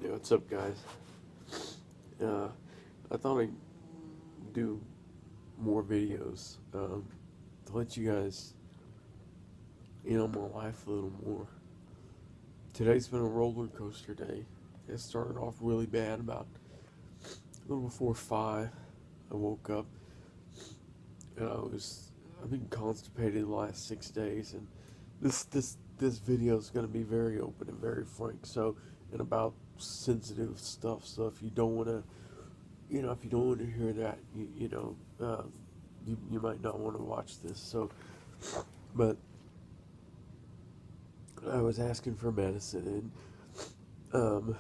Yeah, what's up, guys? I thought I'd do more videos to let you guys in on my life a little more. Today's been a roller coaster day. It started off really bad about a little before 5. I woke up and I've been constipated the last 6 days, and this video is going to be very open and very frank. So, and about sensitive stuff. So if you don't want to if you don't want to hear that, you might not want to watch this. So, but I was asking for medicine, and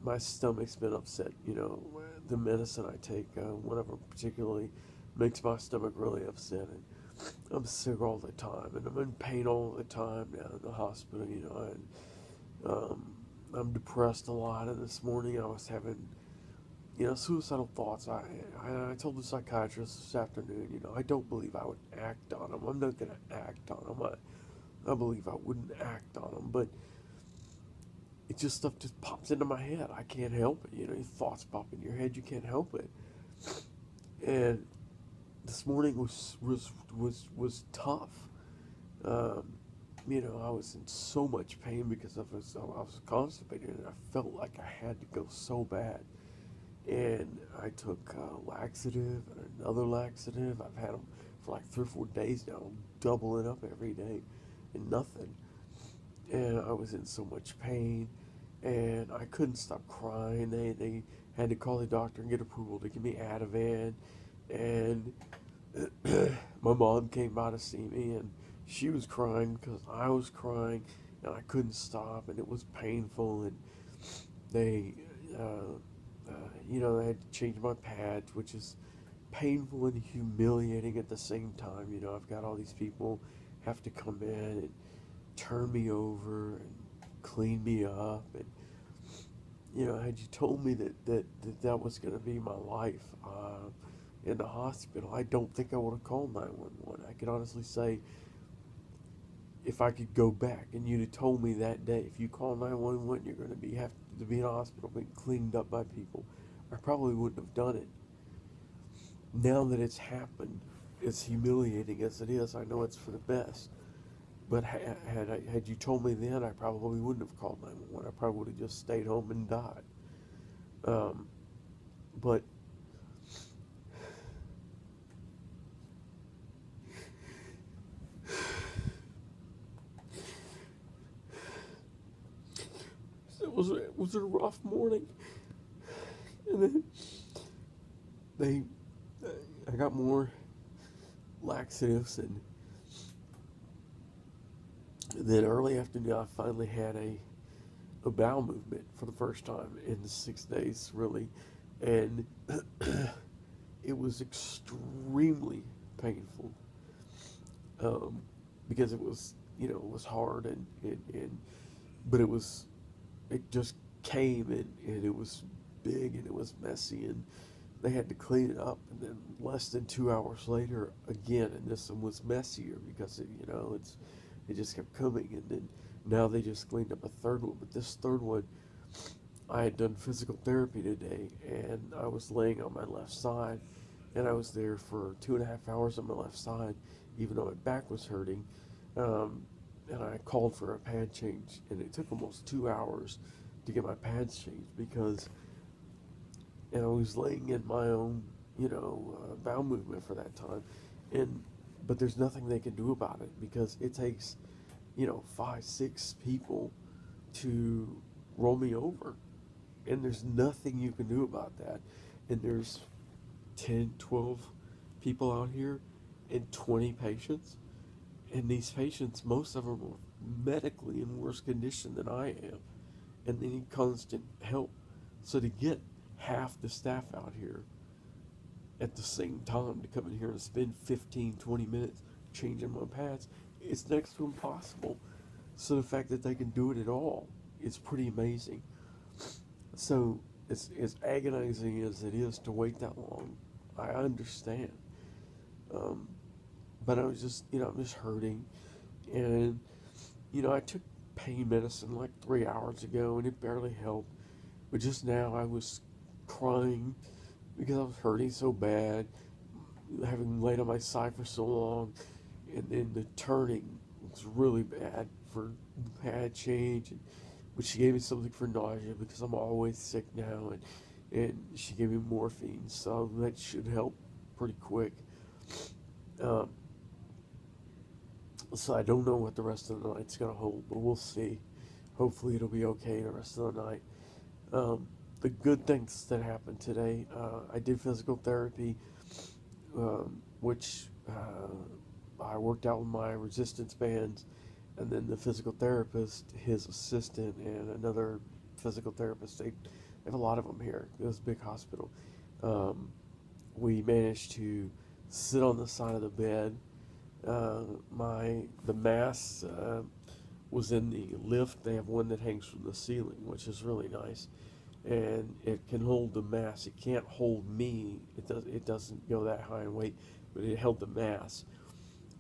my stomach's been upset. The medicine I take, whenever particularly, makes my stomach really upset, and I'm sick all the time, and I'm in pain all the time down in the hospital. And I'm depressed a lot. And this morning I was having suicidal thoughts. I told the psychiatrist this afternoon, I don't believe I would act on them. I'm not going to act on them. I believe I wouldn't act on them, but it just stuff just pops into my head. I can't help it. Your thoughts pop in your head. You can't help it. And this morning was tough. I was in so much pain because I was constipated, and I felt like I had to go so bad. And I took a laxative and another laxative. I've had them for like 3 or 4 days now. I'm doubling up every day and nothing. And I was in so much pain, and I couldn't stop crying. They had to call the doctor and get approval to give me Ativan. And my mom came by to see me, and she was crying because I was crying, and I couldn't stop, and it was painful. And they they had to change my pads, which is painful and humiliating at the same time. I've got all these people have to come in and turn me over and clean me up. And, had you told me that was going to be my life in the hospital, I don't think I would have called 911. I could honestly say, if I could go back and you'd have told me that day, if you call 911, you're going to have to be in a hospital being cleaned up by people, I probably wouldn't have done it. Now that it's happened, as humiliating as it is, I know it's for the best. But had you told me then, I probably wouldn't have called 911. I probably would have just stayed home and died. But it was a rough morning, and then they I got more laxatives, and then early afternoon I finally had a bowel movement for the first time in 6 days, really, and it was extremely painful, because it was hard, and but it just came, and it was big, and it was messy, and they had to clean it up. And then less than 2 hours later, again, and this one was messier because it just kept coming. And then now they just cleaned up a third one, but this third one, I had done physical therapy today, and I was laying on my left side, and I was there for 2.5 hours on my left side, even though my back was hurting. And I called for a pad change, and it took almost 2 hours to get my pads changed because, and I was laying in my own, bowel movement for that time, but there's nothing they can do about it because it takes, 5, 6 people to roll me over, and there's nothing you can do about that. And there's 10, 12 people out here and 20 patients. And these patients, most of them are medically in worse condition than I am, and they need constant help. So to get half the staff out here at the same time to come in here and spend 15, 20 minutes changing my pads, it's next to impossible. So the fact that they can do it at all is pretty amazing. So as agonizing as it is to wait that long, I understand. But I was just, I'm just hurting. And, I took pain medicine like 3 hours ago, and it barely helped. But just now I was crying because I was hurting so bad, having laid on my side for so long, and then the turning was really bad for pad change. But she gave me something for nausea because I'm always sick now, and she gave me morphine, so that should help pretty quick. Um, so I don't know what the rest of the night's gonna hold, but we'll see. Hopefully it'll be okay the rest of the night. Um, the good things that happened today, I did physical therapy, which I worked out with my resistance bands, and then the physical therapist, his assistant, and another physical therapist. They have a lot of them here. It was a big hospital. Um, we managed to sit on the side of the bed. The mass was in the lift. They have one that hangs from the ceiling, which is really nice, and it can hold the mass. It can't hold me. It doesn't go that high in weight, but it held the mass,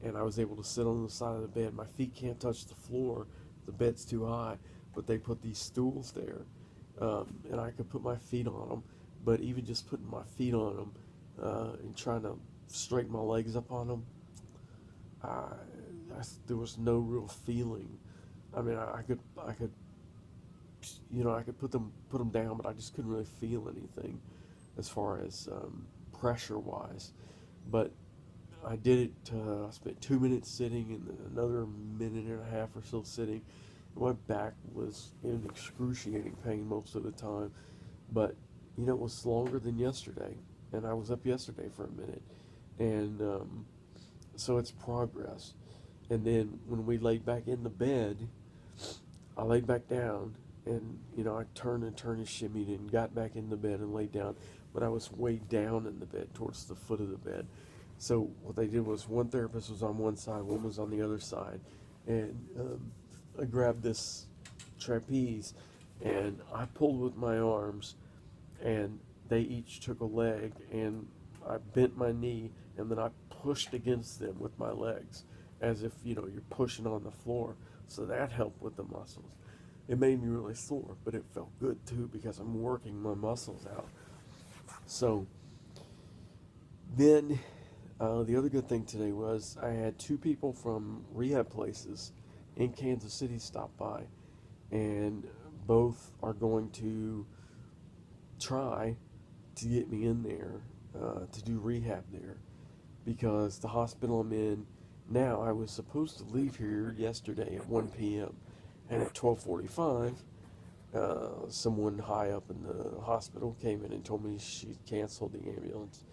and I was able to sit on the side of the bed. My feet can't touch the floor. The bed's too high, but they put these stools there, and I could put my feet on them. But even just putting my feet on them and trying to straighten my legs up on them, I, there was no real feeling. I mean, I could, I could put them down, but I just couldn't really feel anything as far as pressure wise. But I did it. I spent 2 minutes sitting and then another minute and a half or so sitting. My back was in excruciating pain most of the time, but it was longer than yesterday, and I was up yesterday for a minute, and so it's progress. And then when we laid back in the bed, I laid back down, and I turned and shimmied and got back in the bed and laid down, but I was way down in the bed towards the foot of the bed. So what they did was one therapist was on one side, one was on the other side, and I grabbed this trapeze and I pulled with my arms, and they each took a leg, and I bent my knee, and then I pushed against them with my legs as if you're pushing on the floor. So that helped with the muscles. It made me really sore, but it felt good too because I'm working my muscles out. So then the other good thing today was I had two people from rehab places in Kansas City stop by, and both are going to try to get me in there to do rehab there, because the hospital I'm in now, I was supposed to leave here yesterday at 1 p.m. and at 12:45 someone high up in the hospital came in and told me she canceled the ambulance,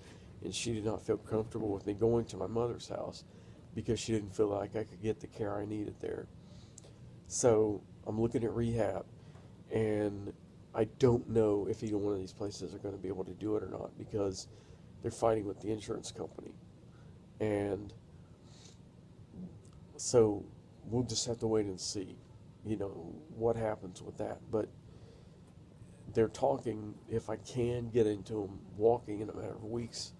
and she did not feel comfortable with me going to my mother's house because she didn't feel like I could get the care I needed there. So I'm looking at rehab, and I don't know if either one of these places are going to be able to do it or not because they're fighting with the insurance company. And so we'll just have to wait and see, what happens with that. But they're talking if I can get into them walking in a matter of weeks,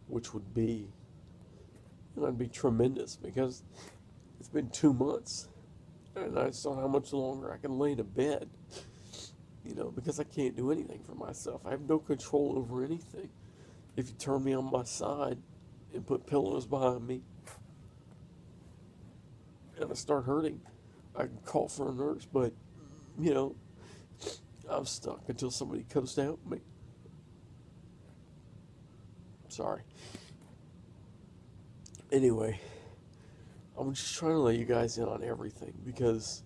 which would be, it'd be tremendous because it's been 2 months, and I just don't know how much longer I can lay in a bed, because I can't do anything for myself. I have no control over anything. If you turn me on my side and put pillows behind me and I start hurting, I can call for a nurse, but, I'm stuck until somebody comes to help me. Sorry. Anyway, I'm just trying to let you guys in on everything because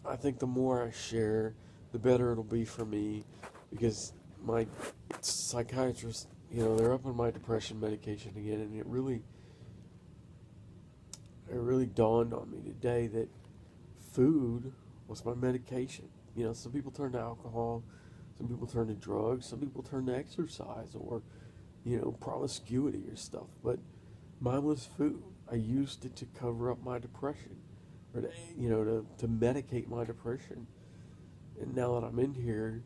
I think the more I share, the better it'll be for me, because my psychiatrist, they're up on my depression medication again, and it really dawned on me today that food was my medication. Some people turn to alcohol, some people turn to drugs, some people turn to exercise or, promiscuity or stuff, but mine was food. I used it to cover up my depression, or to medicate my depression. And now that I'm in here,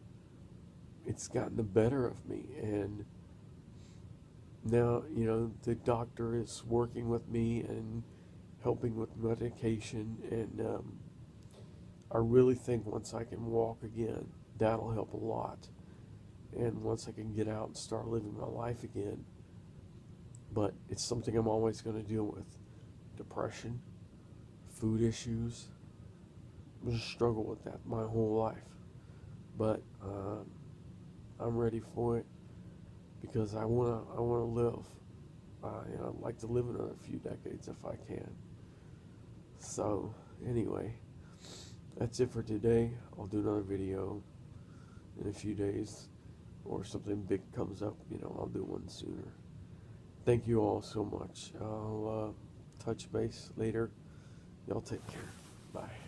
it's gotten the better of me. And now, the doctor is working with me, and helping with medication, and I really think once I can walk again, that'll help a lot. And once I can get out and start living my life again, but it's something I'm always going to deal with. Depression, food issues. I just struggle with that my whole life. But I'm ready for it because I wanna live. I'd like to live another few decades if I can. So anyway, that's it for today. I'll do another video in a few days, or something big comes up. I'll do one sooner. Thank you all so much. I'll touch base later. Y'all take care. Bye.